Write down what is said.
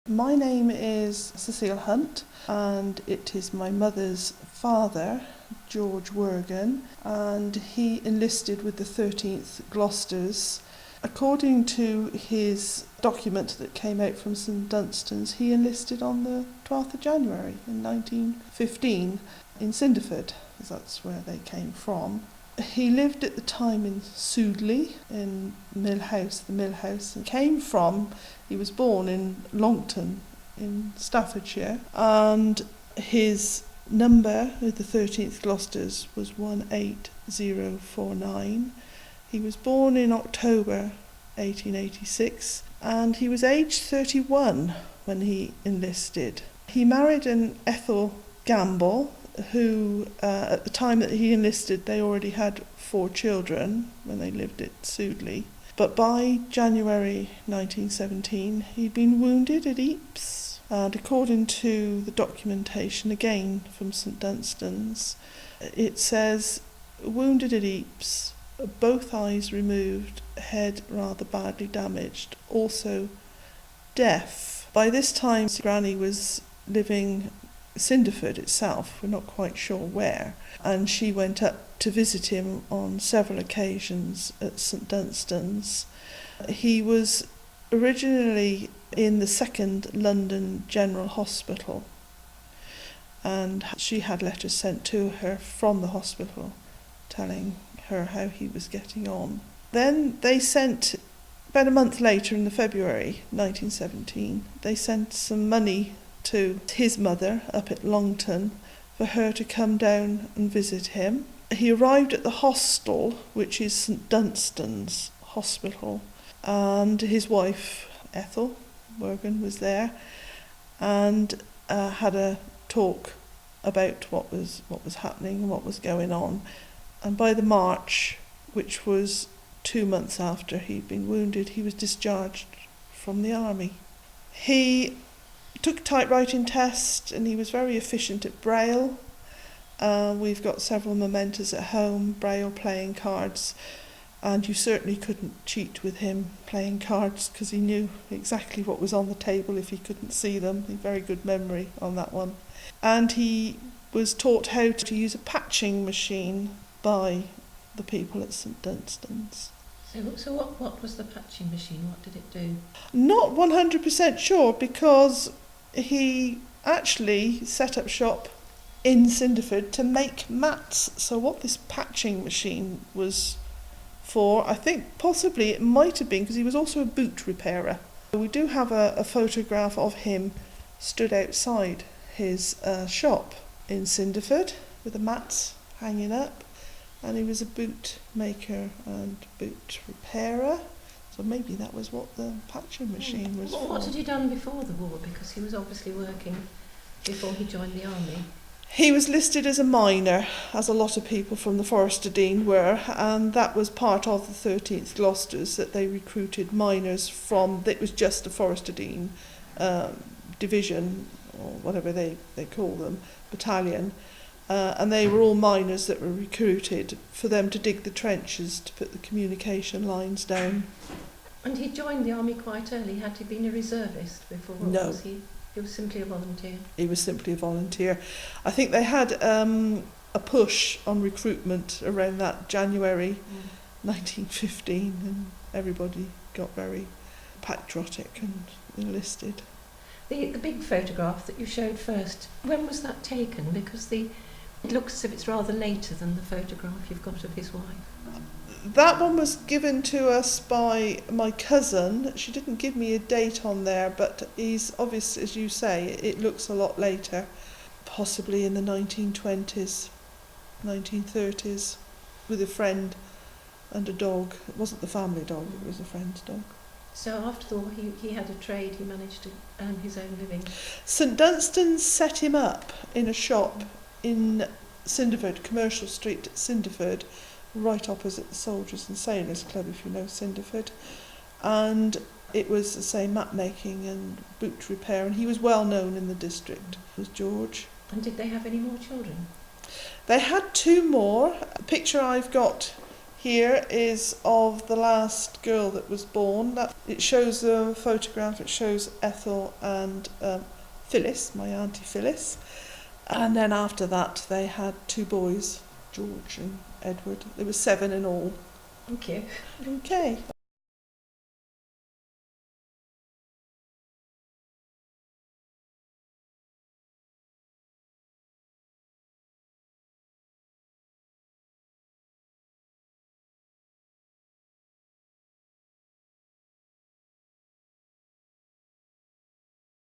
My name is Cecile Hunt, and it is my mother's father, George Worgan, and he enlisted with the 13th Gloucesters. According to his document that came out from St Dunstan's, he enlisted on the 12th of January in 1915 in Cinderford, because that's where they came from. He lived at the time in Sudeley, in the mill house, and he was born in Longton in Staffordshire, and his number with the 13th Gloucesters was 18049. He was born in October 1886, and he was aged 31 when he enlisted. He married an Ethel Gamble, who at the time that he enlisted, they already had 4 children when they lived at Sudeley. But by January 1917, he'd been wounded at Ypres, and according to the documentation, again from St Dunstan's, it says, wounded at Ypres, both eyes removed, head rather badly damaged, also deaf. By this time, Granny was living Cinderford itself, we're not quite sure where, and she went up to visit him on several occasions at St Dunstan's. He was originally in the 2nd London General Hospital, and she had letters sent to her from the hospital telling her how he was getting on. Then they sent, about a month later in February 1917, they sent some money to his mother up at Longton for her to come down and visit him. He arrived at the hostel, which is St Dunstan's Hospital, and his wife Ethel Worgan was there, and had a talk about what was happening and what was going on. And by the March, which was 2 months after he'd been wounded, he was discharged from the army. He took a typewriting test, and he was very efficient at Braille. We've got several mementos at home, Braille playing cards, and you certainly couldn't cheat with him playing cards because he knew exactly what was on the table if he couldn't see them. He had very good memory on that one. And he was taught how to use a patching machine by the people at St Dunstan's. So what was the patching machine? What did it do? Not 100% sure, because he actually set up shop in Cinderford to make mats. So what this patching machine was for, I think possibly it might have been because he was also a boot repairer. We do have a photograph of him stood outside his shop in Cinderford with the mats hanging up, and he was a boot maker and boot repairer. So maybe that was what the patching machine was for. What had he done before the war? Because he was obviously working before he joined the army. He was listed as a miner, as a lot of people from the Forest of Dean were, and that was part of the 13th Gloucesters, that they recruited miners from, it was just the Forest of Dean division, or whatever they call them, battalion, and they were all miners that were recruited for them to dig the trenches to put the communication lines down. And he joined the army quite early. Had he been a reservist before? No. Was he? He was simply a volunteer. He was simply a volunteer. I think they had a push on recruitment around that January 1915, and everybody got very patriotic and enlisted. The big photograph that you showed first, when was that taken? Because it looks as if it's rather later than the photograph you've got of his wife. That one was given to us by my cousin. She didn't give me a date on there, but he's obvious, as you say, it looks a lot later, possibly in the 1920s, 1930s, with a friend and a dog. It wasn't the family dog, it was a friend's dog. So after the war, he had a trade, he managed to earn his own living. St Dunstan's set him up in a shop in Cinderford, Commercial Street, Cinderford, right opposite the Soldiers and Sailors Club, if you know Cinderford. And it was the same map making and boot repair, and he was well known in the district, was George. And did they have any more children? They had 2 more. A picture I've got here is of the last girl that was born. It shows a photograph, it shows Ethel and Phyllis, my auntie Phyllis. And then after that they had 2 boys, George and Edward. There were 7 in all. Thank you. Okay.